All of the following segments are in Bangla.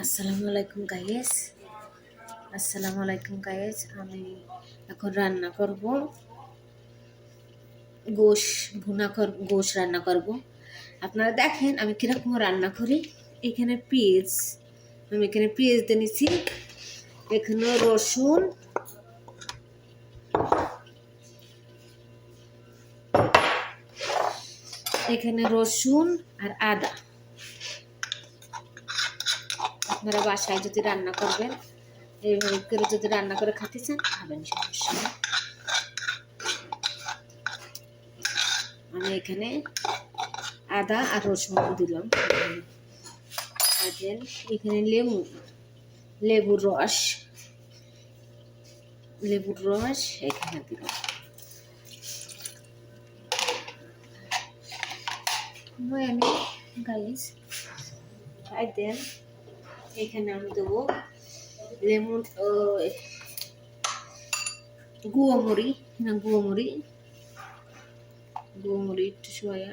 আসসালামু আলাইকুম গাইস আমি এখন রান্না করব গোশ রান্না করব। আপনারা দেখেন আমি কিরকম রান্না করি। এখানে পেঁয়াজ দিয়ে নিচ্ছি, এখানে রসুন আর আদা। আপনারা বাসায় যদি রান্না করবেন, এইভাবে করে যদি রান্না করে খেতে চান খাবেন, সমস্যা নেই। আমি এখানে আদা আর রসুন দিলাম, আর দেন এখানে লেবুর রস এখানে দিলাম। আমি গাইস দেন এখানে আমি দেবো গুঁড়োমুড়ি একটু সয়া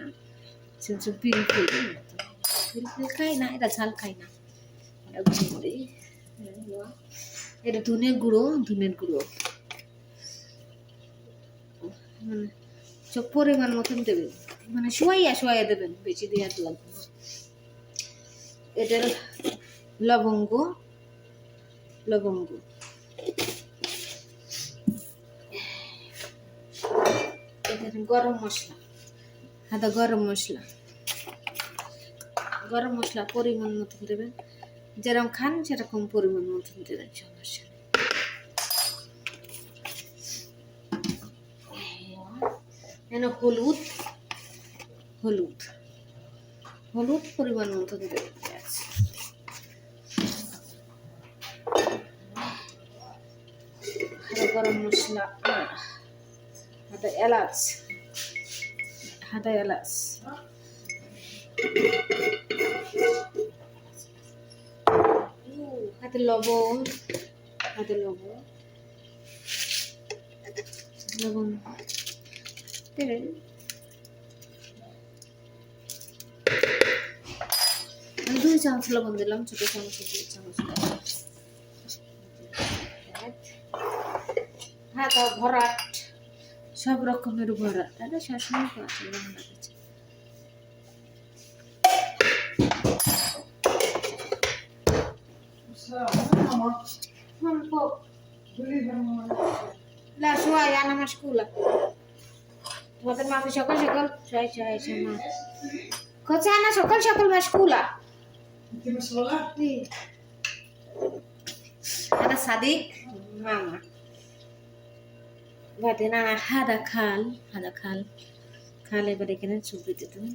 পিলপিল খাই না, এটা ঝাল খাই না। গুঁড়োমুড়ি, এটা ধনের গুঁড়ো সব পরিমাণ মতন দেবেন, মানে সোয়া দেবেন, বেশি দেওয়ার লাগবে না। এটার লবঙ্গ এখানে গরম মশলা পরিমাণ মতন দেবেন, যেরকম খান সেরকম পরিমাণ মতন দেবেন, সমস্যা নেই। হলুদ পরিমাণ মতন দেবেন। গরম মশলা, হাতে এলাচ, হাতে লবণ দেবেন। আমি 2 চামচ লবণ দিলাম, ছোট চামচ 2 চামচ। ভরাট, সব রকমের ভরাট, এটা সবসময় তোমাদের মামি সকাল সকাল মাসকুলা ada sadik mama বাদে না হাদা খাল এবার এখানে চুপ দিতে তুমি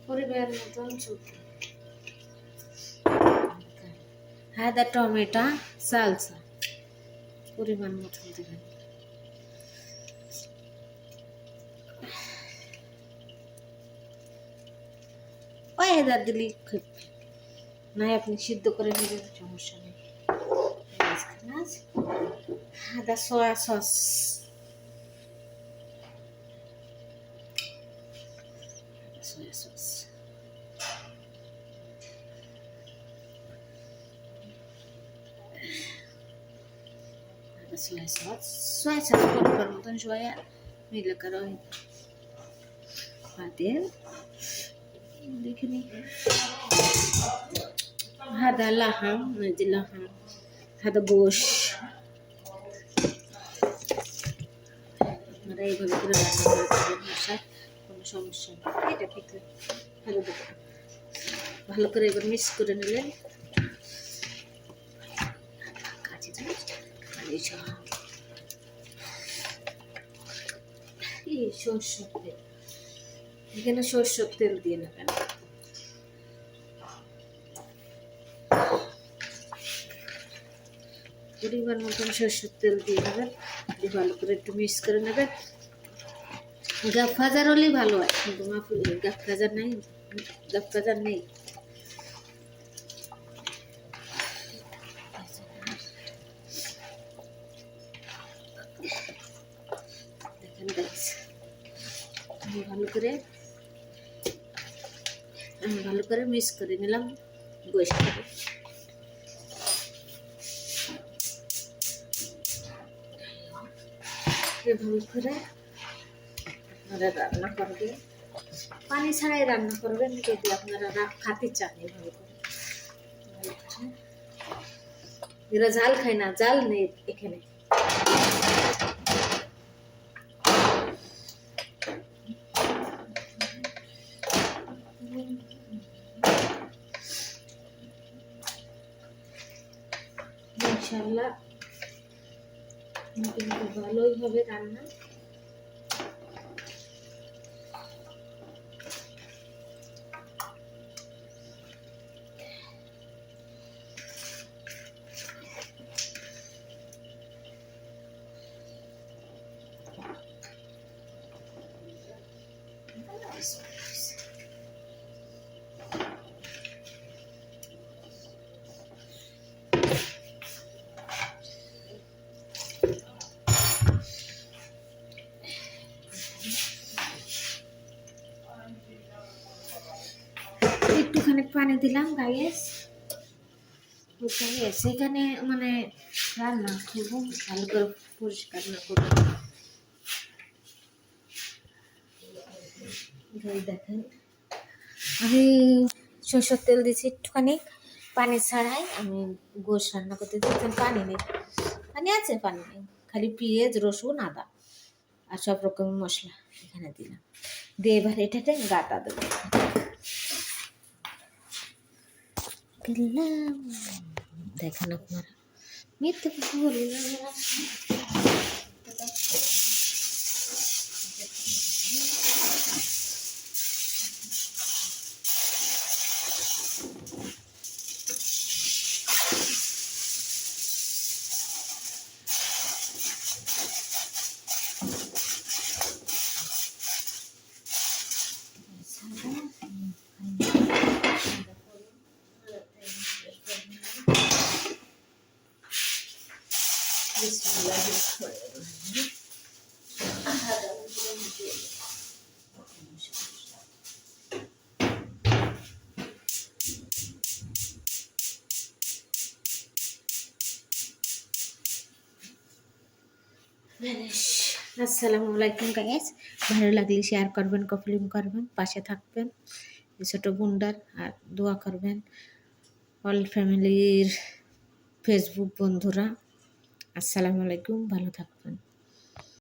পরিবার মতন চুপ, হাদা টমেটো সালসা পরিমাণ মতন দেবেন। হাদা দিলি না, আপনি সিদ্ধ করে নেবেন, সমস্যা নেই। হাদা সয়া সস, পরিমাণ মতন সয়া মিলে করা হয়। দেখে নি হাদা লাহাম, হাদা গোশ। আপনারা এইভাবে করে রান্না করে খাবেন, মশার কোনো সমস্যা নেই। এটা ঠিক ভালো করে এবার মিক্স করে নিলেন। সরষের তেল, এখানে সরষের তেল দিয়ে নেবেন। পরিমাণ মতন সরষের তেল দিয়ে নেবেন, ভালো করে একটু মিক্স করে নেবেন। গাপ ভাজার হলেই ভালো হয়, কিন্তু গাপ ভাজার নেই। দেখেন গাইস, ভালো করে মিক্স করে নিলাম, গোশ খাবে। এভাবে করে আপনারা রান্না করবেন, পানি ছাড়াই রান্না করবেন যদি আপনারা খাতে চান। এভাবে করে এরা জাল খায় না, জাল নেই এখানে। ইনশাআল্লাহ কিন্তু ভালোই হবে রান্না। একটুখানি পানি দিলাম গাইস। সেখানে মানে রান্না করবো, ভালো করে পরিষ্কার না করবো। দেখেন আমি সরষের তেল দিয়েছি একটুখানি, পানি ছাড়াই আমি গোশ রান্না করতে দিচ্ছি। পানি নেই, পানি আছে, পানি নেই, খালি পেঁয়াজ, রসুন, আদা আর সব রকম মশলা এখানে দিলাম। দিয়ে এবার এটাতে গাটা দেবো। দেখেন আপনারা, মিথ্যে কথা বলি না। আসসালামু আলাইকুম গাইস, ভালো লাগলে শেয়ার করবেন, কমেন্ট করবেন, পাশে থাকবেন ছোট বোনটার, আর দোয়া করবেন অল ফ্যামিলির ফেসবুক বন্ধুরা। আসসালামু আলাইকুম, ভালো থাকবেন।